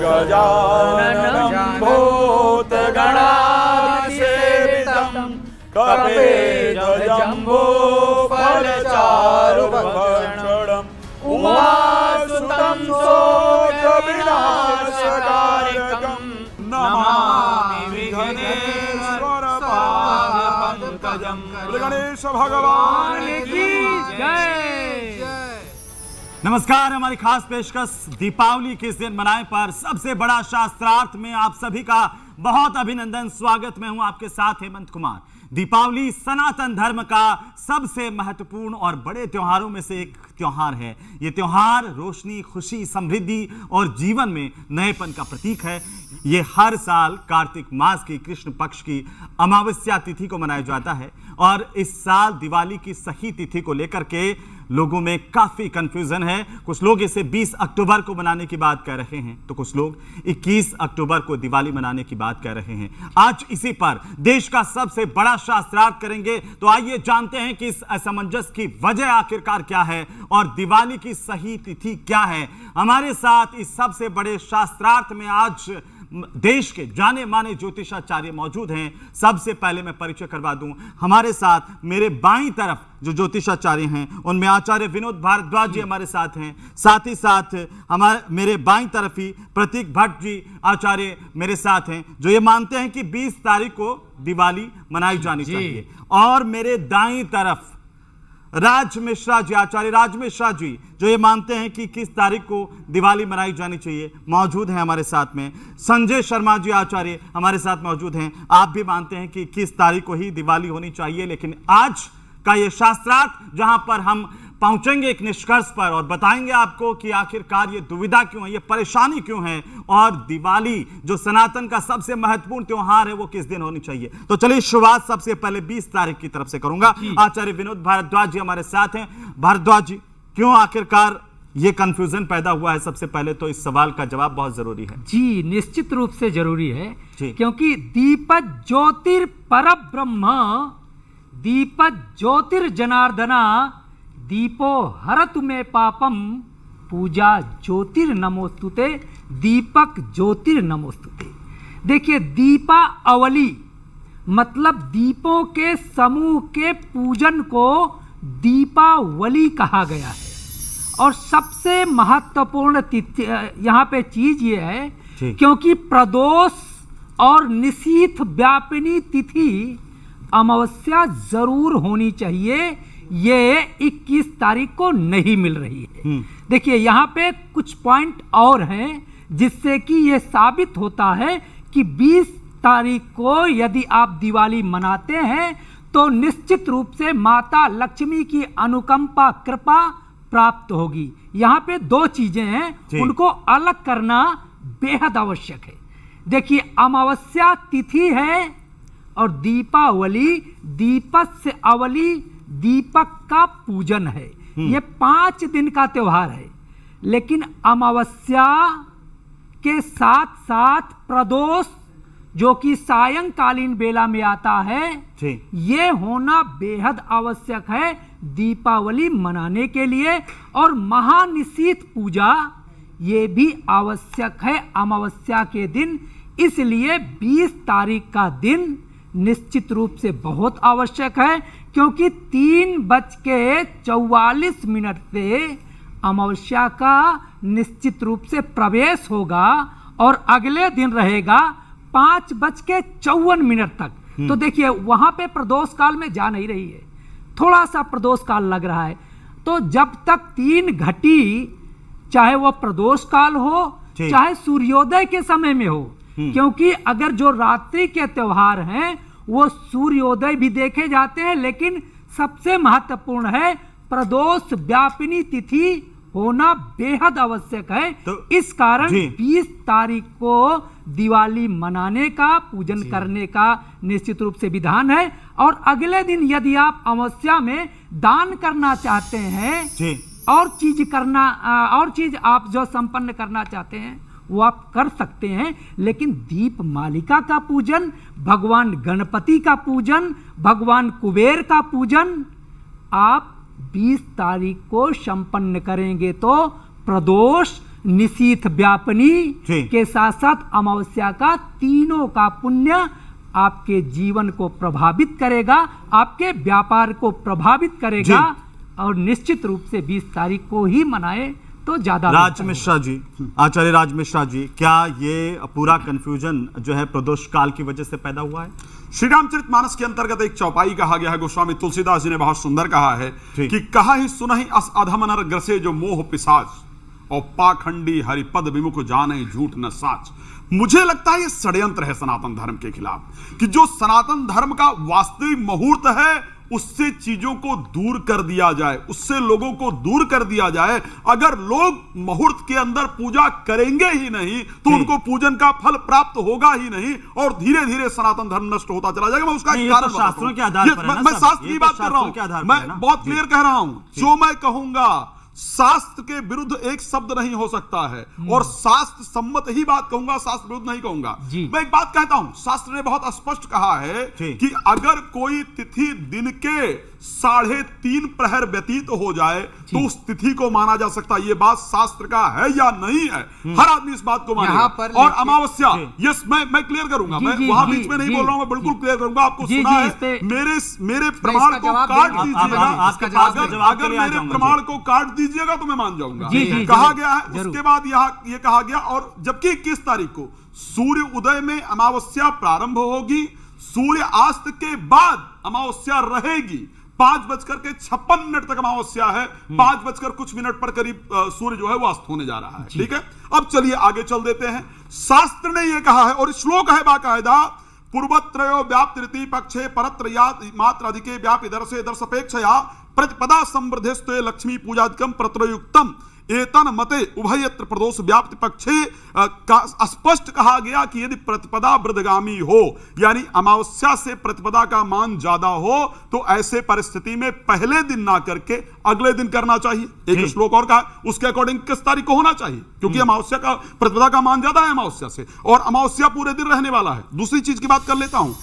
गजाननं भूतगणाधिसेवितं कपिध्वजम्बूफलचारुभक्षणम् उमासुतं शोकविनाशकारकं नमामि विघ्नेश्वरपादपङ्कजं। गणेश भगवान की जय। नमस्कार। हमारी खास पेशकश दीपावली किस दिन मनाएं पर सबसे बड़ा शास्त्रार्थ में आप सभी का बहुत अभिनंदन। स्वागत में हूं आपके साथ हेमंत कुमार। दीपावली सनातन धर्म का सबसे महत्वपूर्ण और बड़े त्योहारों में से एक त्योहार है। ये त्योहार रोशनी, खुशी, समृद्धि और जीवन में नएपन का प्रतीक है। ये हर साल कार्तिक मास की कृष्ण पक्ष की अमावस्या तिथि को मनाया जाता है और इस साल दिवाली की सही तिथि को लेकर के लोगों में काफी कंफ्यूजन है। कुछ लोग इसे 20 अक्टूबर को मनाने की बात कह रहे हैं तो कुछ लोग 21 अक्टूबर को दिवाली मनाने की बात कह रहे हैं। आज इसी पर देश का सबसे बड़ा शास्त्रार्थ करेंगे। तो आइए जानते हैं कि इस असमंजस की वजह आखिरकार क्या है और दिवाली की सही तिथि क्या है। हमारे साथ इस सबसे बड़े शास्त्रार्थ में आज देश के जाने माने ज्योतिषाचार्य मौजूद हैं। सबसे पहले मैं परिचय करवा दूं, हमारे साथ मेरे बाईं तरफ जो ज्योतिषाचार्य हैं उनमें आचार्य विनोद भारद्वाज जी हमारे साथ हैं। साथ ही साथ मेरे बाईं तरफ ही प्रतीक भट्ट जी आचार्य मेरे साथ हैं जो ये मानते हैं कि 20 तारीख को दिवाली मनाई जानी चाहिए। और मेरे दाईं तरफ राज मिश्रा जी, आचार्य राज मिश्रा जी जो ये मानते हैं कि किस तारीख को दिवाली मनाई जानी चाहिए, मौजूद हैं हमारे साथ में। संजय शर्मा जी आचार्य हमारे साथ मौजूद हैं। आप भी मानते हैं कि किस तारीख को ही दिवाली होनी चाहिए। लेकिन आज का ये शास्त्रार्थ जहां पर हम पहुंचेंगे एक निष्कर्ष पर और बताएंगे आपको कि आखिरकार ये दुविधा क्यों है, ये परेशानी क्यों है और दिवाली जो सनातन का सबसे महत्वपूर्ण त्योहार है वो किस दिन होनी चाहिए। तो चलिए शुरुआत सबसे पहले 20 तारीख की तरफ से करूंगा। आचार्य विनोद भारद्वाज जी हमारे साथ हैं। भारद्वाज जी, क्यों आखिरकार ये कंफ्यूजन पैदा हुआ है? सबसे पहले तो इस सवाल का जवाब बहुत जरूरी है। जी, निश्चित रूप से जरूरी है क्योंकि दीपक ज्योतिर परब्रह्म, दीपक ज्योतिर्जनार्दना, दीपो हरतु में पापम, पूजा ज्योतिर नमोस्तुते, दीपक ज्योतिर नमोस्तुते। देखिए, दीपावली मतलब दीपों के समूह के पूजन को दीपावली कहा गया है। और सबसे महत्वपूर्ण तिथि यहाँ पे चीज ये है क्योंकि प्रदोष और निशीथ व्यापिनी तिथि अमावस्या जरूर होनी चाहिए। ये 21 तारीख को नहीं मिल रही है। देखिए, यहाँ पे कुछ पॉइंट और हैं जिससे कि ये साबित होता है कि 20 तारीख को यदि आप दिवाली मनाते हैं तो निश्चित रूप से माता लक्ष्मी की अनुकंपा कृपा प्राप्त होगी। यहाँ पे दो चीजें हैं, उनको अलग करना बेहद आवश्यक है। देखिए, अमावस्या तिथि है और दीपावली, दीपक से अवली, दीपक का पूजन है। ये 5 दिन का त्योहार है। लेकिन अमावस्या के साथ साथ प्रदोष जो कि सायंकालीन बेला में आता है, ये होना बेहद आवश्यक है दीपावली मनाने के लिए। और महानिशीथ पूजा ये भी आवश्यक है अमावस्या के दिन। इसलिए 20 तारीख का दिन निश्चित रूप से बहुत आवश्यक है क्योंकि 3:44 से अमावस्या का निश्चित रूप से प्रवेश होगा और अगले दिन रहेगा 5:54 तक। तो देखिए, वहां पे प्रदोष काल में जा नहीं रही है, थोड़ा सा प्रदोष काल लग रहा है। तो जब तक 3 घटी, चाहे वो प्रदोष काल हो चाहे सूर्योदय के समय में हो, क्योंकि अगर जो रात्रि के त्योहार हैं वो सूर्योदय भी देखे जाते हैं, लेकिन सबसे महत्वपूर्ण है प्रदोष व्यापिनी तिथि होना बेहद आवश्यक है। तो इस कारण 20 तारीख को दिवाली मनाने का, पूजन करने का निश्चित रूप से विधान है। और अगले दिन यदि आप अमावस्या में दान करना चाहते हैं, और चीज आप जो संपन्न करना चाहते हैं वो आप कर सकते हैं। लेकिन दीप मालिका का पूजन, भगवान गणपति का पूजन, भगवान कुबेर का पूजन आप 20 तारीख को संपन्न करेंगे तो प्रदोष निशीथ व्यापनी जी। के साथ साथ अमावस्या का तीनों का पुण्य आपके जीवन को प्रभावित करेगा, आपके व्यापार को प्रभावित करेगा और निश्चित रूप से 20 तारीख को ही मनाए तो ज्यादा राज बेहतर मिश्रा जी, आचार्य राज मिश्रा जी, क्या ये पूरा कंफ्यूजन जो है प्रदोष काल की वजह से पैदा हुआ है? श्री रामचरितमानस के अंतर्गत एक चौपाई कहा गया है। गोस्वामी तुलसीदास जी ने बहुत सुंदर कहा है ठीक। कि कहा ही सुनहि अस अधम नर ग्रसे जो मोह पिशाच और पाखंडी हरिपद विमुख जाने झूठ न साच। मुझे लगता है ये षड्यंत्र है सनातन धर्म के खिलाफ, कि जो सनातन धर्म का वास्तविक मुहूर्त है उससे चीजों को दूर कर दिया जाए, उससे लोगों को दूर कर दिया जाए। अगर लोग मुहूर्त के अंदर पूजा करेंगे ही नहीं तो उनको पूजन का फल प्राप्त होगा ही नहीं और धीरे धीरे सनातन धर्म नष्ट होता चला जाएगा। मैं उसका नहीं, एक ये तो कारण बताता शास्त्रों हूं। के आधार पर है ना मैं सब। शास्त्र ये की तो बात कर रहा शास्त्रों के आधार हूं, पर है मैं ना। बहुत जी। क्लियर कह रहा हूं। जो मैं कहूंगा शास्त्र के विरुद्ध एक शब्द नहीं हो सकता है और शास्त्र सम्मत ही बात कहूंगा, शास्त्र विरुद्ध नहीं कहूंगा। जी। मैं एक बात कहता हूं, शास्त्र ने बहुत स्पष्ट कहा है जी। कि अगर कोई तिथि दिन के 3.5 प्रहर व्यतीत हो जाए तो उस तिथि को माना जा सकता है। ये बात शास्त्र का है या नहीं है, हर आदमी इस बात को यहाँ मानेगा। पर और लेकिन- अमावस्या, जी। यस, मैं क्लियर करूंगा। जी, मैं जी, वहां जी, बीच में नहीं जी, बोल रहा हूं, मैं बिल्कुल जी। क्लियर करूंगा। आपको जी, सुना जी, है, इस पे- मेरे प्रमाण इसका को जवाब काट देंगे। दीजिएगा। आपके पास जवाब जवाब के अगर लिए आ मेरे जाऊंगा, प्रमाण जी। को काट दीजिएगा तो मैं मान जाऊंगा। जी, जी, कहा जरूर, गया है, जरूर। उसके बाद ये कहा गया, और जबकि 21 तारीख को सूर्य उदय में अमावस्या प्रारंभ होगी, सूर्य अस्त के बाद अमावस्या रहेगी। 5:56 तक अमावस्या है, 5 कुछ मिनट पर करीब सूर्य जो है वो अस्त होने जा रहा है। ठीक है, अब चलिए आगे चल देते हैं। शास्त्र ने यह कहा है और श्लोक है बाकायदा, पूर्वत्रयो व्याप्ति रीति पक्षे परत्र मात्र अधिके व्यापि दर्शे दर्शपेक्षया प्रतिपदा समृद्धिस्ते लक्ष्मी पूजादिकम प्रत्रयुक्तम एतन मते उभयत्र प्रदोष व्याप्ति पक्षे स्पष्ट कहा गया कि यदि प्रतिपदा वृद्धगामी हो, यानी अमावस्या से प्रतिपदा का मान ज्यादा हो, तो ऐसे परिस्थिति में पहले दिन ना करके अगले दिन करना चाहिए। एक श्लोक और कहा, उसके अकॉर्डिंग किस तारीख को होना चाहिए, क्योंकि अमावस्या का प्रतिपदा का मान ज्यादा है अमावस्या से, और अमावस्या पूरे दिन रहने वाला है। दूसरी चीज की बात कर लेता हूं,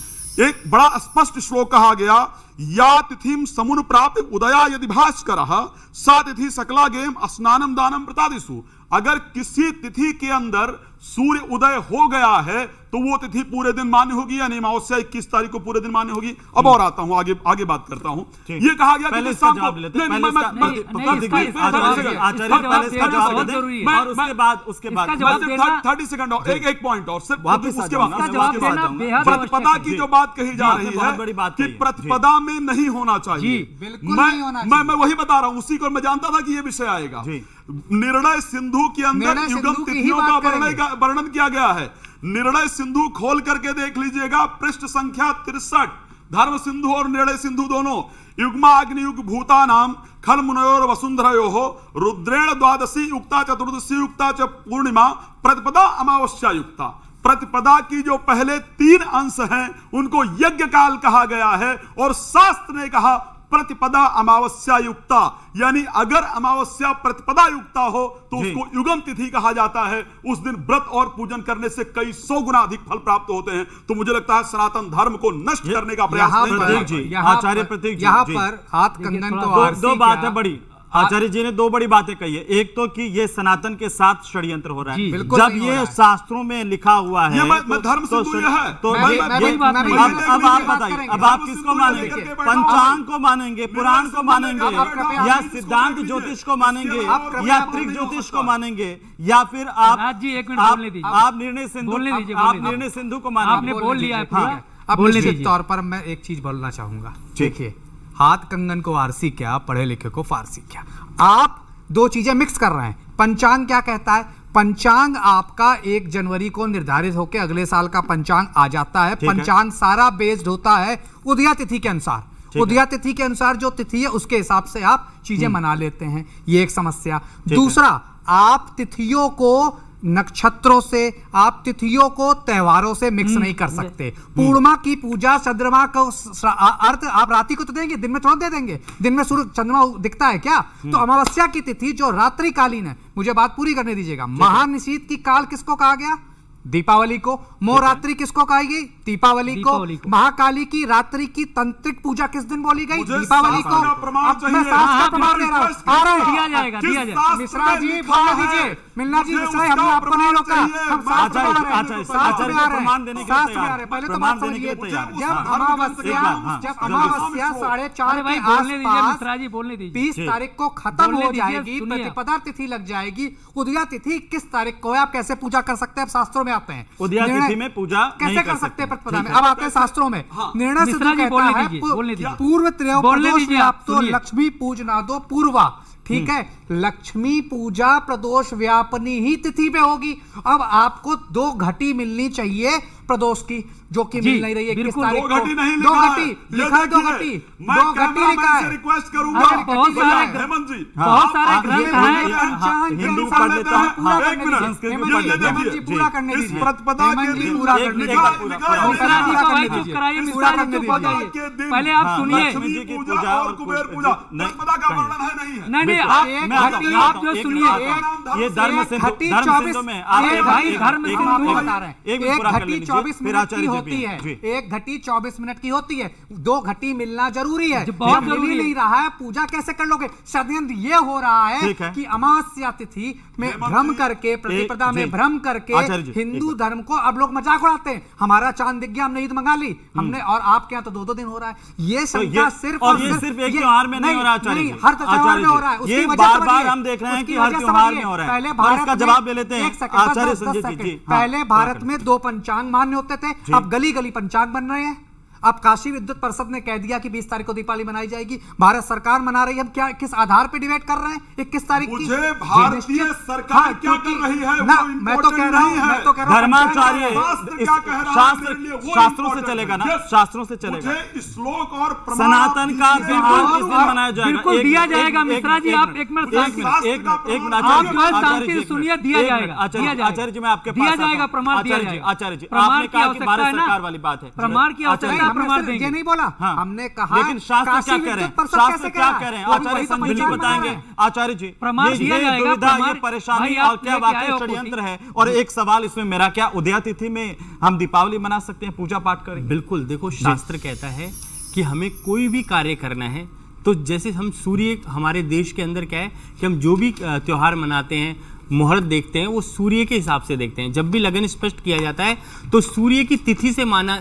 एक बड़ा स्पष्ट श्लोक कहा गया, या तिथिम समुन प्राप्त उदया यदि भास्करः सा तिथि सकला गेम स्नानम दानम प्रतादिषु। अगर किसी तिथि के अंदर सूर्य उदय हो गया है तो वो तिथि पूरे दिन मान्य होगी, यानी अमावस्या 21 तारीख को पूरे दिन मान्य होगी। अब और आता हूं, आगे बात करता हूं। ये कहा गया पहले कि इसका शाम को जवाब लेते हैं, नहीं, पहले मैं- इसका- मैं- नहीं, नहीं, कर दीजिए, इसका आचार्य जवाब आचार्य इसका पहले जवाब इसका देना जवाब बहुत दें, जरूरी है। और उसके बाद इसका जवाब सिर्फ देना- 30 सेकंड और एक पॉइंट और सिर्फ वापस आ उसके जाऊंगा, बाद इसका जवाब वापस आ देना जाऊंगा। बेहद प्रतिपदा आवश्यक की है। जो बात कही जा आपने रही बहुत है बड़ी बात कि कही है। प्रतिपदा में नहीं होना चाहिए। जी, बिल्कुल नहीं होना चाहिए। मैं वही बता रहा हूं, उसी को मैं जानता था कि ये विषय आएगा। जी। निर्णय सिंधु के अंदर निर्णय युगम सिंधु की ही तिथियों का बात करेंगे। वर्णन किया गया है। निर्णय सिंधु खोल करके देख लीजिएगा, पृष्ठ संख्या 63, धर्म सिंधु और निर्णय सिंधु दोनों। युग्मा अग्नि युग भूता नाम खल मुनयोर वसुंधरयो हो रुद्रेण द्वादशी युक्ता चतुर्दशी युक्ता च पूर्णिमा प्रतिपदा अमावस्या युक्ता। प्रतिपदा की जो पहले 3 अंश हैं उनको यज्ञ काल कहा गया है, और शास्त्र ने कहा प्रतिपदा अमावस्या युक्ता, यानी अगर अमावस्या प्रतिपदा युक्ता हो तो जी। उसको युगम तिथि कहा जाता है। उस दिन व्रत और पूजन करने से कई 100 गुना अधिक फल प्राप्त होते हैं। तो मुझे लगता है सनातन धर्म को नष्ट करने का प्रयास यहाँ नहीं पर- करना प्रतीक जी, चाहिए। यहाँ आचार्य पर- प्रतीक जी, यहाँ जी। पर हाथ देखिए, कंगन थोड़ा को दो आरसी बातें क्या- बड़ी, आचार्य जी ने 2 बड़ी बातें कही है। एक तो कि ये सनातन के साथ षड्यंत्र हो रहा जी, है, बिल्कुल जब नहीं हो ये रहा है। शास्त्रों में लिखा हुआ है, ये मैं धर्म से दूर है। तो मैं ये- भी- ये- मैं भी बात अब नहीं अब कर आप रहा। बताइए, करेंगे। अब आप धर्म से किसको दूर मानेंगे? लेकर के बैठा पंचांग हूं। को मानेंगे, पुराण को मानेंगे, आप कृपया या आप सिद्धांत इसको ज्योतिष को लीजिए। मानेंगे, आप कृपया या आप त्रिक नहीं हो ज्योतिष सकता। को मानेंगे, या फिर आप राज जी, 1 मिनट आप- बोलने दीजिए। आप निर्णय सिंधु, बोलने दीजिए, आप बोलने निर्णय दीजिए। सिंधु को आपने मानेंगे। बोल लिया है ठीक पूरा। है। अब बोलने निश्चित दीजिए। तौर पर मैं एक चीज बोलना चाहूंगा। ठीक। देखिए, हाथ कंगन को आरसी क्या, पढ़े लिखे को फारसी क्या। आप 2 चीजें मिक्स कर रहे हैं। पंचांग क्या कहता है? पंचांग आपका 1 जनवरी को निर्धारित होकर अगले साल का पंचांग आ जाता है। ठीक है। पंचांग सारा बेस्ड होता है उदया तिथि के अनुसार। है। उदया तिथि के अनुसार जो तिथि है उसके हिसाब से आप चीजें मना लेते हैं। ये एक समस्या। है। दूसरा, आप तिथियों को नक्षत्रों से, आप तिथियों को त्योहारों से मिक्स नहीं कर सकते। पूर्णिमा की पूजा चंद्रमा को अर्थ आप रात्रि को तो देंगे, दिन में थोड़ा दे देंगे। दिन में सूर्य चंद्रमा दिखता है क्या? तो अमावस्या की तिथि जो रात्रिकालीन है, मुझे बात पूरी करने दीजिएगा। महानिशीत की काल किसको कहा गया? दीपावली को। मोहरात्रि किसको कही गई? दीपावली को। दीपावली को। महाकाली की रात्रि की तंत्रिक पूजा किस दिन बोली गई? मुझे दीपावली शास्त्र का को। प्रमाण अब मैं चाहिए। शास्त्र का प्रमाण दे रहा हूं। आ रहे हैं। दिया जाएगा, दिया जाएगा। मिश्रा जी बोलने दीजिए, मिलना जी मुझे मिश्रा जी, हमने उसका आपको नहीं रोका, प्रमाण चाहिए। हम साथ में आ रहे हैं, आचार्य साथ में आ रहे प्रमाण देने हैं, के लिए साथ में आ तैयार रहे हैं। पहले तो प्रमाण बात देने के लिए समझिए, तैयार। जब हाँ, अमावस्या एक बार, हाँ, जब जल्दी। अमावस्या 4:30 अरे भाई के बोलने दीजिए आसपास मिश्रा जी, बोलने दीजिए। 30 ठीक। तारीख को खत्म बोलने हो दीजिए, जाएगी, सुनिए। प्रतिपदा तिथि लग जाएगी। उदया तिथि 21 तारीख को है, आप कैसे पूजा कर सकते हैं? अब शास्त्रों में आते हैं उदया निर्णय- तिथि में पूजा कैसे नहीं कर कर सकते हैं सकते। प्रतिपदा में? ठीक है। अब आते हैं शास्त्रों में निर्णय सिद्ध मिश्रा जी, कहता बोलने है दीजिए, बोलने दीजिए। पूर्व बोलने त्रयोदश दीजिए आप, व्याप्तो सुनिए। लक्ष्मी पूजना दो पूर्वा, ठीक है। लक्ष्मी पूजा प्रदोष व्यापनी ही तिथि पे होगी। अब आपको 2 घटी मिलनी चाहिए प्रदोष की, जो कि जी, मिल नहीं रही है 21 बिल्कुल। तारीख 2 को। घटी नहीं 2 लिखा घटी है। लिखा है, 2 देखिए, घटी मैं 2 घटी कैमरामैन लिखा से है। रिक्वेस्ट करूंगा। अरे बहुत सारे हेमंत जी, बहुत सारे आप ग्रंथ ये हैं। हिंदी पंचांग के हिंदू अनुसार पढ़ लेते लेता हैं। हूं। हाँ, एक मिनट, संस्कृत ये में पढ़ लेता देखिए, हूं। जी, पूरा करने इस दीजिए। प्रतिपदा हेमंत के जी, दिन पूरा एक करने मिनट, लिखा- पूरा- लिखा पूरा- है, मिश्रा जी पूरा को करने भाई चुप दीजिए। कराइए, इस मिश्रा जी प्रतिपदा चुप हो जाइए। के दिन पहले आप सुनिए। लक्ष्मी जी की पूजा पूजा और और कुबेर कुछ- पूजा नहीं, प्रतिपदा का कहीं। वर्णन है नहीं है। नहीं नहीं, बिल्कुल। आप एक मैं आता घटी- हूं, आप जो एक सुनिए, मिनट आता हूं। ये धर्म एक सिंधु घटी धर्म 24 सिंधु में आप एक एक भाई, एक- धर्म एक- सिंधु हम आपको एक- बता रहे हैं। एक मिनट एक पूरा कर घटी लीजिए, 24 फिर मिनट की आचार्य जी होती भी है। जी। एक घटी 24 मिनट की होती है। 2 घटी मिलना जरूरी है। जी, बहुत जब मिल जरूरी ही है। नहीं रहा है, पूजा कैसे कर लोगे? षड्यंत्र ये हो रहा ठीक है है। कि अमावस्या तिथि में हेमंत भ्रम जी, करके, प्रतिपदा जी। में भ्रम करके आचार्य जी, हिंदू एक धर्म को अब लोग मजाक उड़ाते हैं। हमारा चांद दिख गया, हमने ईद मंगा ली हमने, और आपके यहाँ तो 2-2 दिन हो रहा है। ये शंका सिर्फ और ये सिर्फ एक त्योहार में नहीं हो रहा आचार्य जी। हर त्योहार आचार्य में हो जी, रहा है। उसकी ये वजह बार-बार समझिए। हम देख रहे हैं उसकी कि हर वजह त्योहार समझिए। में हो रहा है। पहले और भारत इसका में- जवाब ले लेते हैं। एक सेकंड, बस आचार्य 10 संजय जी, सेकंड। जी, हाँ, पहले भारत में 2 पंचांग मान्य होते थे, अब गली गली पंचांग बन रहे हैं। अब काशी विद्युत परिषद ने कह दिया कि 20 तारीख को दीपावली मनाई जाएगी। भारत सरकार मना रही है। हम क्या किस आधार पे डिबेट कर रहे हैं 21 तारीख की? मुझे भारतीय सरकार क्या कर रही है वो मैं तो कह रहा हूं, नहीं है। मैं तो कह रहा हूं धर्माचार्य शास्त्र इस- क्या कह रहा है शास्त्र मेरे लिए वो शास्त्रों से important चलेगा ना, है। Yes, शास्त्रों से चलेगा। मुझे श्लोक और प्रमाण सनातन का आप त्योहार दीजिए। किस दिन मनाया जाएगा? बिल्कुल एक- दिया एक- जाएगा। एक- मिश्रा जी, एक आप मिनट, एक मिनट एक शांत मिनट, शास्त्र एक का मिनट, एक मिनट, प्रमाण आप आचार्य जो है जी, आचार्य शांति जी, से एक सुनिए, मिनट, दिया एक जाएगा, मिनट, आचार्य दिया जी, जाएगा। आचार्य जी, मैं आपके दिया पास आता जाएगा, हूं। प्रमाण दिया आचार्य जी, जाएगा। आचार्य जी, प्रमाण आपने की कहा कि आवश्यकता भारत है ना? सरकार वाली बात है। प्रमाण की आचार्य जी, आवश्यकता है, हमने प्रमाण सिर्फ देंगे। ये नहीं बोला, हाँ। हमने कहा लेकिन शास्त्र काशी क्या कह रहे विद्युत हैं? परिषद शास्त्र कैसे क्या कह कह रहे हैं? वो भी आचार्य वही तो संजय जी पंचांग बताएंगे। बना रहे हैं। आचार्य जी, प्रमाण ये दिया जाएगा, दुविधा, ये प्रमाण- परेशानी भाई, और आप क्या लेके बात आए है, हो षड्यंत्र पोथी। है। और एक सवाल इसमें मेरा क्या, उदया तिथि में हम दीपावली मना सकते हैं, पूजा पाठ करें? बिल्कुल। देखो, शास्त्र कहता है कि हमें कोई भी कार्य करना है तो जैसे हम सूर्य, हमारे देश के अंदर क्या है कि हम जो भी त्योहार मनाते हैं, मुहूर्त देखते हैं, वो सूर्य के हिसाब से देखते हैं। जब भी लगन स्पष्ट किया जाता है तो सूर्य की तिथि से माना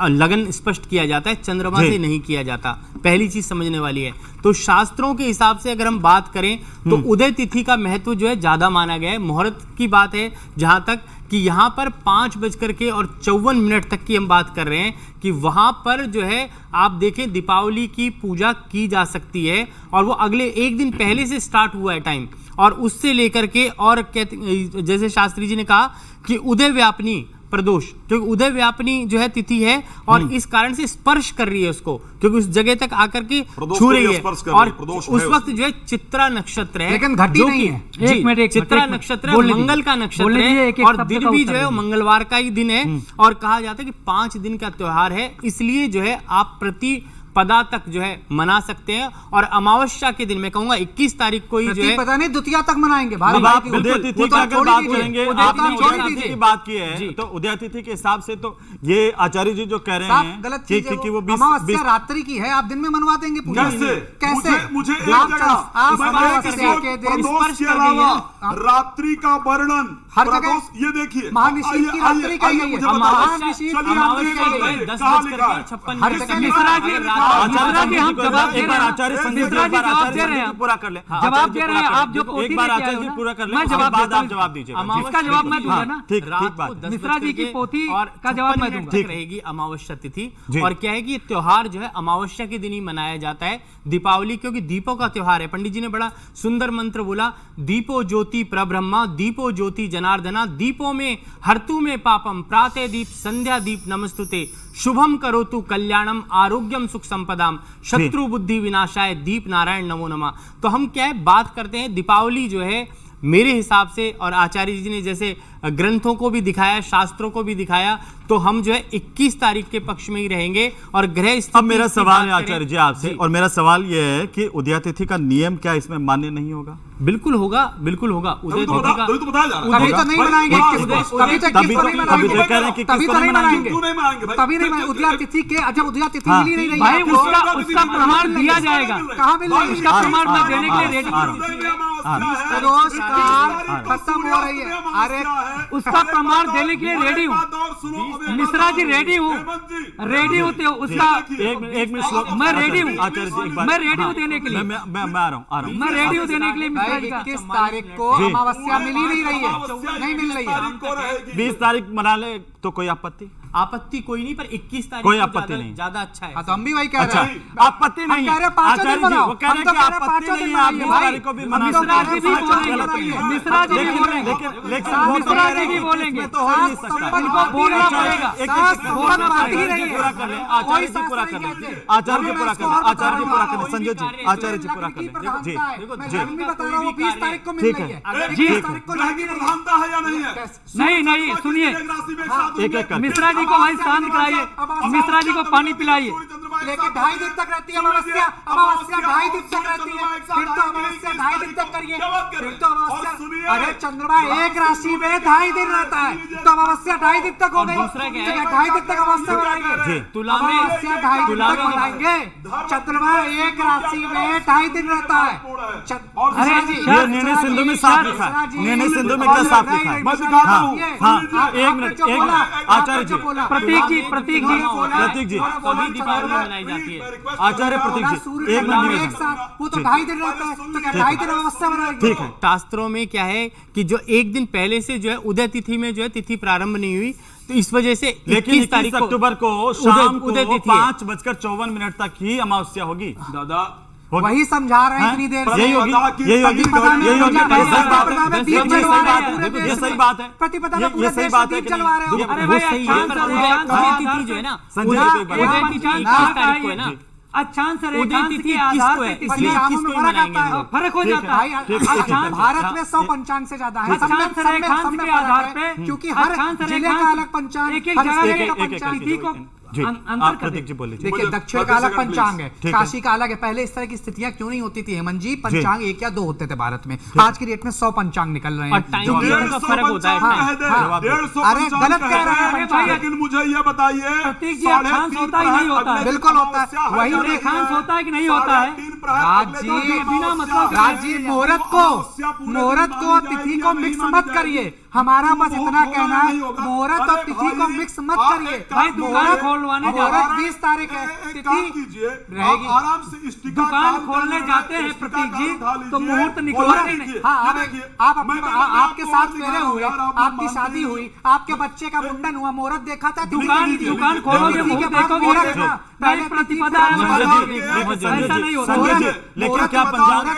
लगन स्पष्ट किया जाता है, चंद्रमा से नहीं किया जाता। पहली चीज समझने वाली है। तो शास्त्रों के हिसाब से अगर हम बात करें तो उदय तिथि का महत्व जो है ज्यादा माना गया है। मुहूर्त की बात है जहां तक कि यहाँ पर 5:54 तक की हम बात कर रहे हैं कि वहां पर जो है आप देखें दीपावली की पूजा की जा सकती है, और वो अगले एक दिन पहले से स्टार्ट हुआ है टाइम, और उससे लेकर के, और कहते जैसे शास्त्री जी ने कहा कि उदय व्यापनी प्रदोष, क्योंकि उदय व्यापनी जो है तिथि है और इस कारण से स्पर्श कर रही है उसको, क्योंकि उस जगह तक आकर के प्रदोष छू को रही भी है। स्पर्श कर रही और है, प्रदोष उस है वक्त उसमें। जो है चित्रा नक्षत्र है, लेकिन घटी जो नहीं कि- है। जी, एक मिनट, चित्रा एक मिनट। नक्षत्र है, बोलने मंगल दीजिए। का नक्षत्र बोलने दीजिए, है, एक-एक और शब्द दिन का भी उत्तर जो है वो दीजिए। मंगलवार का ही दिन है, और कहा जाता है कि 5 दिन का त्योहार है, इसलिए जो है आप प्रति पदा तक जो है मना सकते हैं। और अमावस्या के दिन मैं कहूंगा 21 तारीख को ही जो है, पता नहीं द्वितीया तक मनाएंगे भारत अब भाई आप की। उदय वो तिथि तो की अगर छोड़ ही बात दीजिए। करेंगे, उदय आपने तिथि छोड़ ही उदय तिथि दीजिए। की बात की है, तो उदय तिथि के हिसाब से तो ये आचार्य जी जो कह रहे साफ हैं गलत कि चीज है कि वो। वो 20 अमावस्या रात्रि की है, आप दिन में मनवा देंगे पूजा? कैसे? कैसे? मुझे एक आप जगह आप मैं अमावस्या एक के दिन प्रदोष स्पर्श के कर गई अलावा हैं। रात्रि का वर्णन, हर जगह प्रदोष, ये देखिए महानिशीत की रात्रि का आइए ही है। मुझे बताइए। महानिशीत चलिए, की आप रात्रि देखिए, का ही है। बताइए, 10 कहाँ बज लिखा है? करके 56 हर मिनट जगह तक मिश्रा जी, अगर मिश्रा जी, हम को जवाब दे एक रहे बार हैं। आचार्य संजय मिश्रा जी, एक बार जवाब आचार्य दे रहे संजय हैं। जी पूरा कर ले। हाँ, जवाब आचार्य जी दे रहे पूरा हैं, कर आप ले। जो देखो, पोथी एक बार लेके आचार्य आए जी हो पूरा ना, कर ले, मैं उसके जवाब बाद देता आप हूं। जवाब दीजिएगा। इसका जवाब मैं दूंगा ना। ठीक रात ठीक बात को है। 10 मिश्रा बज जी की करके पोथी और का जवाब मैं 56 मिनट दूंगा। तक रहेगी अमावस्या तिथि। जी। और क्या है कि ये त्योहार जो है अमावस्या के दिन ही मनाया जाता है, दीपावली, क्योंकि दीपों का त्योहार है। पंडित जी ने बड़ा सुंदर मंत्र बोला, दीपो ज्योति प्रब्रह्मा, दीपो ज्योति जनार्दना, दीपो में हर्तु में पापम, प्रातः दीप संध्या दीप नमस्तुते, शुभम करोतु कल्याणम, आरोग्यम सुख संपदाम, शत्रु बुद्धि विनाशाय, दीप नारायण नमो नमः। तो हम क्या है बात करते हैं, दीपावली जो है मेरे हिसाब से, और आचार्य जी ने जैसे ग्रंथों को भी दिखाया, शास्त्रों को भी दिखाया, तो हम जो है 21 तारीख के पक्ष में ही रहेंगे। और ग्रह स्थिति अब मेरा की सवाल है बात करें- आचार्य जी आपसे, और मेरा सवाल यह है कि उदया तिथि का नियम क्या इसमें मान्य नहीं होगा? बिल्कुल होगा, बिल्कुल होगा। उदय तभी तो तिथि का बताया जा रहा है। तभी तो नहीं बनाएंगे उदय- 21 को, उदय- तभी तो तभी 21 को तो- नहीं तभी बनाएंगे, तो कह रहे हैं कि तभी 21 तो को नहीं नहीं बनाएंगे, क्यों नहीं बनाएंगे भाई? तभी नहीं बनाएंगे। उदया तिथि के जब उदया तिथि हाँ। मिल ही नहीं रही भाई है आपको, उसका प्रमाण दिया जाएगा, कहाँ मिल रही है? उसका प्रमाण मैं देने के लिए रेडी रोजगार खत्म हो रही है। अरे उसका प्रमाण देने के लिए रेडी हूँ, मिश्रा जी रेडी हूँ, रेडी हूँ तो उसका एक मिनट श्लोक मैं रेडी हूँ, आचार्य जी एक बार मैं रेडी हूँ देने के लिए, मैं आ रहा हूँ मैं रेडी हूँ देने के लिए मिश्रा जी का। 21 तारीख को अमावस्या मिल ही नहीं रही है, नहीं मिल रही है। 20 तारीख मना ले तो कोई आपत्ति? आपत्ति कोई नहीं, पर 21 तारीख कोई को आपत्ति ज्यादा- नहीं। ज्यादा अच्छा है। हाँ, तो हम भी वही कह अच्छा, रहे हैं। आपत्ति नहीं हम कह रहे है हैं 5 दिन आचार्य जी, बनाओ, वो कह रहे हम हैं तो कि कह रहे हैं आपत्ति 5 नहीं दिन है, आप बनाइए 20 भाई। तारीख को भी हम मना तो सकते कह हैं। रहे हैं 5 दिन बोलेंगे। बनाइए। मिश्रा जी भी लेकिन बोलेंगे, लेकिन साहब, वो तो मिश्रा कह रहे जी भी हैं, बोलेंगे। इसमें तो हो ही नहीं साहब, सकता। इनको बोलना पड़ेगा। संपन्न बात ही रही है। पूरा कर ले, आचार्य जी पूरा कर ले, आचार्य जी पूरा कर ले, आचार्य जी पूरा कर ले, संजय जी आचार्य जी पूरा कर ले। जी मैं भी बता रहा हूँ 20 तारीख को मिल ठीक रही है। है। जी। 20 तारीख को ग्रह की प्रधानता है या नहीं है? नहीं सुनिए, एक एक कर मिश्रा जी को भाई शांत कराइए, मिश्रा जी को पानी पिलाइए। लेकिन 2.5 दिन तक रहती है अमावस्या, अमावस्या 2.5 दिन तक रहती है, फिर तो अमावस्या 2.5 दिन तक करिए, फिर तो अमावस्या, अरे चंद्रमा एक राशि में 2.5 दिन रहता है, तो अमावस्या 2.5 दिन तक हो गई, दूसरा क्या है? 2.5 दिन तक अमावस्या बनाएंगे, तुला में- अमावस्या 2.5 दिन तुला तक में- बनाएंगे, चंद्रमा एक राशि में 2.5 दिन रहता है। अरे ये निर्णय सिंधु में साफ लिखा है, निर्णय सिंधु में क्या साफ लिखा है? मैं दिखाता हूँ। हाँ, एक मिनट, आचार्य जी, प्रतीक जी, प्रतीक जी, प्रतीक जी, सभी दीपावली मनाई जाती है। आचार्य प्रतीक जी, सूर्य एक चंद्रमा मिनट एक साथ, वो तो 2.5 दिन रहता है, तो क्या 2.5 दिन अमावस्या बनाएंगे? ठीक है। शास्त्रों में क्या है कि जो एक दिन पहले से जो है उदय तिथि में जो है तिथि प्रारंभ नहीं हुई, तो इस वजह से लेकिन 21 तारीख 21 को अक्टूबर को शाम को उदय तिथि है। 5:54 तक ही अमावस्या होगी। दादा वही समझा रहे हैं इतनी देर से। यही होगी, यही होगी, प्रतिपदा में यही होगी। पूजा ये सही बात प्रतिपदा में है, दीप ये सही जलवा रहे बात हैं है, पूरे ये देश सही में। बात है, प्रतिपदा में ये पूरे सही देश बात में है दीप कि जलवा रहे हो। नहीं? अरे वो भाई सही है, पर उदय तिथि जो है ना, संजय उदय जी को एक बार उदय तिथि 21 तारीख को है ना, अक्षांश उदय रेखांश तिथि के 21 आधार को पे है, तिथि इसलिए पंचांगों 21 में को ही फर्क मनाएंगे आता हम है। लोग। फर्क हो जाता भाई है। अक्षांश भारत में 100 पंचांग से ज्यादा है, सब में अक्षांश रेखांश सब में के फर्क आधार है, पे क्योंकि हर अक्षांश जिले रेखांश का अलग पंचांग, एक-एक हर जगह जिले के का एक- एक- पंचांग। तिथि को जी, अंतर आप कर प्रतीक दे। जी बोलिए। देखिए मुझे दक्षिण 30 का अलग सेकंड पंचांग है, ठीक है। काशी का अलग है। पहले इस तरह की स्थितियां क्यों नहीं होती थी हेमंत जी? पंचांग 1 या 2 होते थे भारत में, आज की डेट में 100 पंचांग निकल रहे और हैं। टाइम जो कि- पीरियड का फर्क होता है। अरे गलत कह रहे हैं पंचांग। लेकिन मुझे ये बताइए प्रतीक जी, अक्षांश होता है कि नहीं होता है? बिल्कुल होता है। वही रेखांश होता है कि नहीं होता है? बिना मतलब राजीव मुहूर्त को तिथि को मिक्स मत करिए। हमारा बस इतना कहना है, मुहूर्त और तिथि को मिक्स मत करिए। भाई दुकान खोलवाने जा रहे मुहूर्त हैं, 20 तारीख है, तिथि रहेगी। आराम से स्टिकर दुकान डाल खोलने कर जाते हैं स्टिकर प्रतीक जी, डाल लीजिए। तो मुहूर्त और निकलवाते ये नहीं। देखिए, हाँ, ये देखिए, आप मैं आपके साथ आपको फेरे हुए, यार, आप आपकी मानते शादी नहीं। हुई, आपके बच्चे का मुंडन हुआ, मुहूर्त देखा था? दुकान खोलोगे मुहूर्त देखोगे, नहीं प्रतिपदा है, ऐसा नहीं होता। संजय जी, लेकिन क्या पंचांग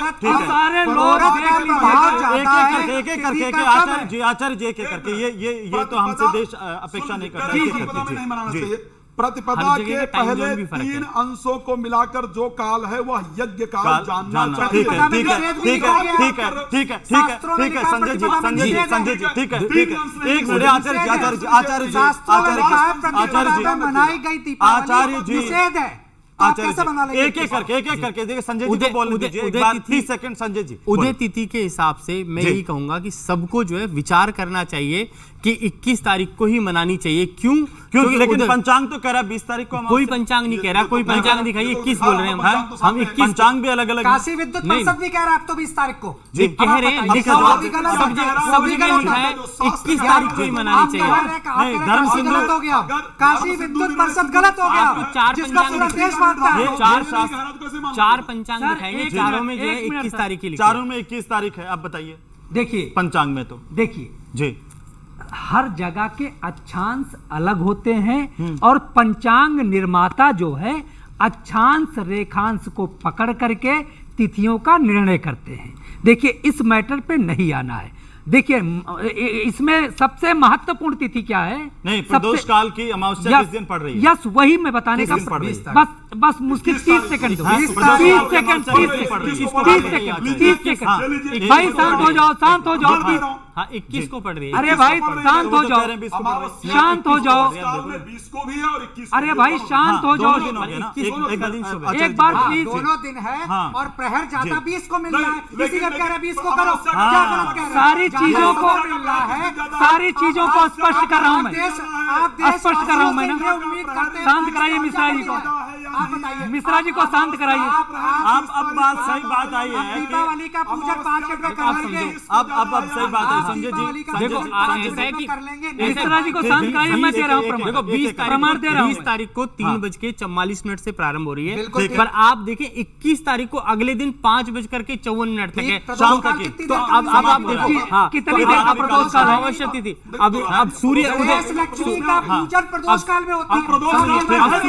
ठीक है, सारे लोग मुहूर्त देख का लीजिए। प्रभाव एक ज्यादा है, एक करके तिथि एक का करके कम है। आचार्य जी एक एक करके ये तो हमसे देश अपेक्षा नहीं करता। जी, एक एक प्रतिपदा में करके, नहीं मनाना जी। चाहिए। प्रतिपदा हर जगह के के टाइम पहले जोन भी फर्क है। 3 अंशों को मिलाकर जो काल है वह यज्ञ काल काल जानना जानना चाहिए। ठीक है, प्रतिपदा में ठीक है, निषेध भी ठीक लिखा है, गया ठीक है, है। ठीक है, ठीक शास्त्रों है, में ठीक है, लिखा संजय जी, प्रतिपदा में संजय जी, निषेध है। संजय जी, ठीक है, ठीक है, एक मिनट आचार्य जी, आचार्य जी, आचार्य जी, शास्त्रों में लिखा है, आचार्य प्रतिपदा जी, में मनाई गई दीपावली आचार्य जी, निषेध है, तो आप आचार्य कैसे बना जी, लेंगे? एक एक करके देखिए संजय जी उदय- को बोलने उदय- दीजिए एक उदय बार, तिथि- 30 सेकंड संजय जी उदय बोलिए। तिथि के हिसाब से मैं जी। यही कहूंगा कि सबको जो है विचार करना चाहिए कि 21 तारीख को ही मनानी चाहिए। क्यों? क्योंकि लेकिन उदय- पंचांग तो कह रहा है 20 तारीख को कोई अमावस्या। पंचांग नहीं कह रहा, कोई पंचांग दिखाइए, 21 बोल रहे हैं हम 21 पंचांग भी अलग अलग काशी विद्युत नहीं। परिषद भी कह रहा है अब तो 20 तारीख को। जी, कह रहे हैं, अब लिखा सब हुआ- भी गलत सब है, जगह सब सब भी जगह गलत लिखा है है। 21 तारीख को ही मनानी चाहिए। नहीं, धर्म सिंधु- गलत हो गया, काशी विद्युत परिषद गलत हो आपको गया, 4 जिसका पंचांग पूरा देश मानता है। ये चार पंचांग सर, दिखाएंगे, एक चारों में मिनट, जो है एक मिनट 21 सर। तारीख की लिखी चारों में 21 तारीख है, आप बताइए देखिए पंचांग में तो देखिए जी हर जगह के अक्षांश अलग होते हैं और पंचांग निर्माता जो है अक्षांश रेखांश को पकड़ करके तिथियों का निर्णय करते हैं। देखिए इस मैटर पे नहीं आना है। देखिए इसमें सबसे महत्वपूर्ण तिथि क्या है? नहीं, प्रदोष काल की अमावस्या किस दिन पड़ रही है? यस, वही मैं बताने किस का दिन पड़ रही है? बस मुश्किल 30 सेकंड दो। हाँ, 30 प्रदोष काल की सेकंड, अमावस्या किस दिन पड़ रही है? 30 सेकंड, 30 हाँ, सेकंड। भाई शांत हो जाओ, शांत हो जाओ। हाँ 21 को पड़ रही है। अरे भाई शांत हो जाओ, शांत हो जाओ। 20 को भी है और 21 अरे भाई शांत हो जाओ, एक बार हाँ, प्लीज। दोनों दिन है हाँ। और प्रहर ज्यादा 20 को मिल रहा है, लेकिन- इसीलिए कह रहे हैं 20 को लेकिन- करो। हाँ। क्या गलत कह रहे हैं? सारी ज्यादा चीजों को मिल रहा है, सारी चीजों को स्पष्ट कर रहा हूं मैं, आप देश स्पष्ट कर रहा हूं मैं ना। ये उम्मीद करते हैं शांत कराइए मिश्रा जी को, आप बताइए, मिश्रा जी को शांत कराइए। आप अब बात सही बात आई आप है कि दीपावली का पूजन 5 मिनट में कर लेंगे। अब सही बात है संजय जी। देखो ऐसा है कि मिश्रा जी को शांत कराइए, मैं दे रहा हूँ प्रमाण। देखो 20 प्रमाण दे रहा हूँ 20 तारीख को 3:44 मिनट से प्रारंभ हो रही है, बिल्कुल ठीक। पर आप देखें 21 तारीख को अगले दिन 5:54 तक है ठीक, शाम प्रदोष तक काल है। तो कितनी अब आप देर देखो, तक हाँ कितनी देर का प्रदोष काल है? अमावस्या तिथि, अब सूर्य गणेश उदय, लक्ष्मी का पूजन प्रदोष काल में होता है। प्रदोष काल में अब है,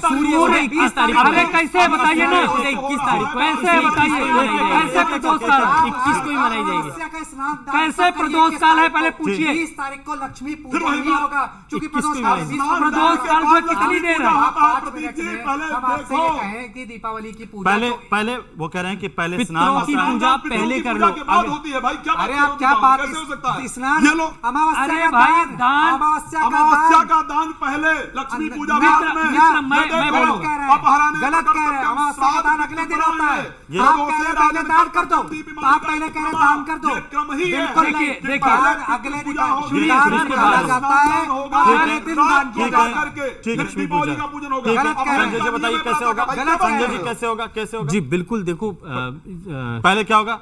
सूर्य उदय 21 तारीख को अरे है। कैसे बताइए ना, सूर्य उदय 21 तारीख को है। कैसे बताइए, कैसे प्रदोष काल है? 21 को ही मनाई जाएगी। अमावस्या का स्नान दान कैसे करिए, प्रदोष 21 काल है, तारीख पहले को। पूछिए। 20 तारीख को लक्ष्मी फिर पूजन वही नहीं बात। होगा, क्योंकि 21 प्रदोष को काल ही 20 मनाएंगे। प्रदोष काल में कितनी देर है? आप 5 प्रतीक मिनट जी, में पहले हम आपसे देखो। ये कहें कि दीपावली की पूजा पहले तो- पहले वो कह रहे हैं कि पहले पितरों स्नान की होता है। पूजा पहले कर लो। के बाद होती है भाई, क्या अरे आप क्या बात, कैसे हो सकता है? स्नान ये लो अमावस्या अरे का भाई, दान, दान- अमावस्या का दान पहले, लक्ष्मी पूजा बाद में। मैं बोलूं। गलत कह रहे हैं, गलत कह रहे हैं। अमावस्या का दान अगले दिन होता है। आप कह रहे हैं पहले दान कर दो, तो आप पहले कह रहे हैं दान कर दो। क्रम ही है। बिल्कुल नहीं। देखिए, दान अगले दिन होगी, दान उसके कहा बाद जाता है, अगले दिन दान किया ठीक है, जाता है। ठीक है, दीपावली का पूजन होगा। ठीक है, गलत कह रहे हैं। संजय जी बताइए कैसे होगा? गलत कह संजय रहे जी हैं। कैसे होगा, कैसे होगा? जी बिल्कुल, देखो पहले क्या होगा?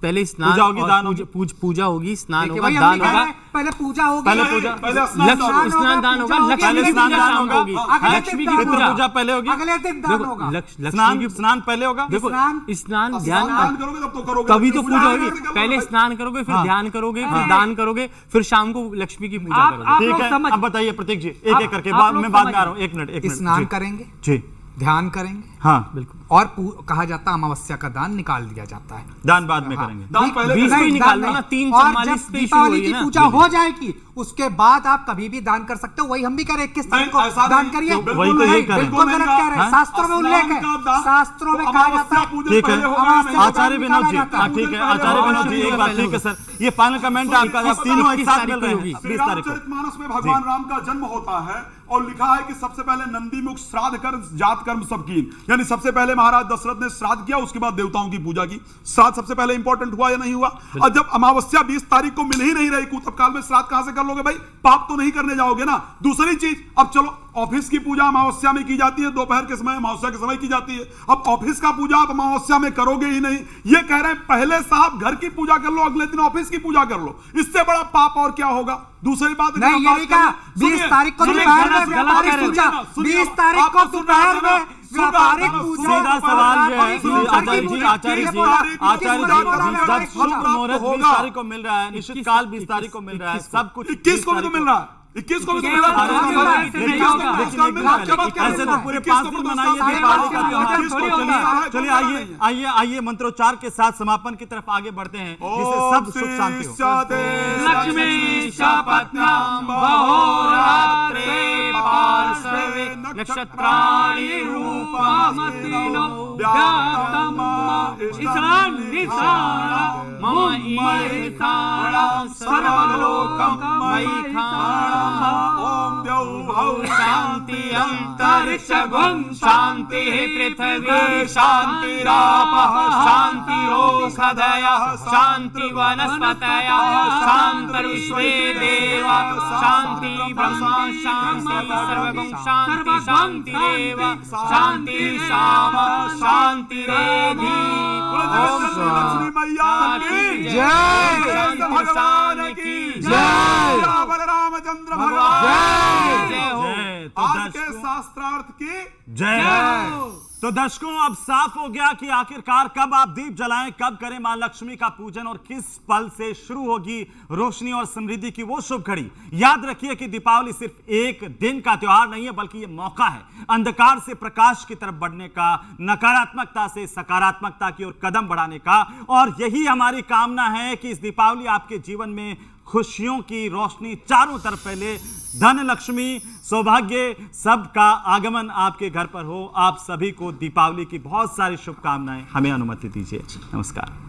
पहले स्नान पूजा होगी, और दान होगी। पूजा होगी, स्नान देखिए होगा, भाई, हम दान भी कह रहे होगा, हैं, पहले पूजा होगी, पहले पूजा, पहले स्नान दान होगा। स्नान दान होगा, पूजा लक्ष्मी पहले की स्नान पूजा दान शाम होगा। को होगी, अगले लक्ष्मी दिन की दान पितृ पूजा पूजा पहले होगी। अगले दिन दान होगा। लक्ष्मी स्नान की स्नान पहले होगा। देखो स्नान- स्नान स्नान ध्यान करोगे तब तो करोगे। तभी तो पूजा होगी। करोगे पहले भाई। स्नान करोगे, फिर हाँ। ध्यान करोगे, फिर दान करोगे, फिर शाम को लक्ष्मी की पूजा आप- करोगे। आप ठीक लोग है, समझ- अब बताइए प्रतीक जी, एक आप- एक करके आप बाद लोग में बाद में समझ- आ रहा हूँ। एक मिनट स्नान जी। करेंगे, जी ध्यान करेंगे, हाँ बिल्कुल, और कहा जाता है अमावस्या का दान निकाल दिया जाता है। दान बाद में हाँ। करेंगे। दान पहले 20 को ही नहीं, निकाल दान लो ना, नहीं। 3:44 और जब पे ही शुरू दीपावली हुई की है ना। पूजा हो जाएगी, उसके बाद आप कभी भी दान कर सकते हो। वही हम भी कह रहे हैं 21 तारीख को नहीं, ऐसा दान नहीं, करिए। बिल्कुल वही तो नहीं, यही कर रहे हैं। बिल्कुल गलत कह रहे हैं। हाँ? शास्त्रों में उल्लेख है, स्नान का दान- शास्त्रों में तो कहा जाता अमावस्या है। पूजन ठीक है, पहले होगा, अमावस्या नहीं। आचार्य विनोद जी, निकाला हाँ जाता ठीक है, है। आचार्य विनोद जी एक बात, ठीक है सर, ये फाइनल कमेंट आपका, आप तीनों एक साथ मिल रहे हैं 20 तारीख को। रामचरितमानस में भगवान राम का जन्म होता है और लिखा है कि सबसे पहले नंदी मुख श्राद्ध कर जात कर्म सब कीन, यानी सबसे पहले महाराज दशरथ ने श्राद्ध किया, उसके बाद देवताओं की पूजा की। श्राद्ध सबसे पहले इंपॉर्टेंट हुआ या नहीं हुआ? और जब अमावस्या 20 तारीख को मिल ही नहीं रही, तब काल में श्राद्ध कहां से कर लोगे भाई? पाप तो नहीं करने जाओगे ना। दूसरी चीज, अब चलो ऑफिस की पूजा अमावस्या में की जाती है, दोपहर के समय अमावस्या के समय की जाती है। अब ऑफिस का पूजा आप अमावस्या में करोगे ही नहीं। ये कह रहे हैं पहले साहब घर की पूजा कर लो, अगले दिन ऑफिस की पूजा कर लो। इससे बड़ा पाप और क्या होगा? दूसरी बात नहीं, ये नहीं कहा 20 तारीख को दोपहर में व्यापारिक पूजा, 20 तारीख को दोपहर में व्यापारिक पूजा। सीधा सवाल ये है, आचार्य जी, आचार्य जी, आचार्य जी, जब शुभ मुहूर्त 20 तारीख को मिल रहा है, निश्चित काल 20 तारीख को मिल रहा है, सब कुछ 21 को भी तो मिल रहा है, 21 को भी तो मिल रहा है। ऐसे तो पूरे 5 दिन मनाइए दीपावली का त्योहार। चलिए आइए आइए मंत्रोच्चार के साथ समापन की तरफ आगे बढ़ते हैं, जिससे सब सुख शांति हो। लक्ष्मी शपथम बहोरात्रे पार्श्वे नक्षत्राणि रूपमस्तिनो व्याप्तम ईशान निशान मयि सर्वलोकम मयि ओम द्यौ भौ शांति अंतरिक्षगुं शांति पृथ्वी शांतिरापः शांतिरोषधयः शांति वनस्पतयः शांतिर्विश्वे देवा शांति ब्रह्मा शांति सर्वगुं शांति शांतिरेव शांति शाम शांतिरेधि। ओम लक्ष्मी मैया की जय। भगवान की जय। रामचंद्र भगवान जय हो। जय। तो आज के दर्शकों, शास्त्रार्थ की जय। तो दर्शकों, अब साफ हो गया कि आखिरकार कब आप दीप जलाएं, कब करें मां लक्ष्मी का पूजन और किस पल से शुरू होगी रोशनी और समृद्धि की वो शुभ घड़ी। याद रखिए कि दीपावली सिर्फ एक दिन का त्योहार नहीं है, बल्कि ये मौका है अंधकार से प्रकाश की तरफ बढ़ने का, नकारात्मकता से सकारात्मकता की ओर कदम बढ़ाने का। और यही हमारी कामना है कि इस दीपावली आपके जीवन में खुशियों की रोशनी चारों तरफ फैले, धन लक्ष्मी सौभाग्य सबका आगमन आपके घर पर हो। आप सभी को दीपावली की बहुत सारी शुभकामनाएं। हमें अनुमति दीजिए। नमस्कार।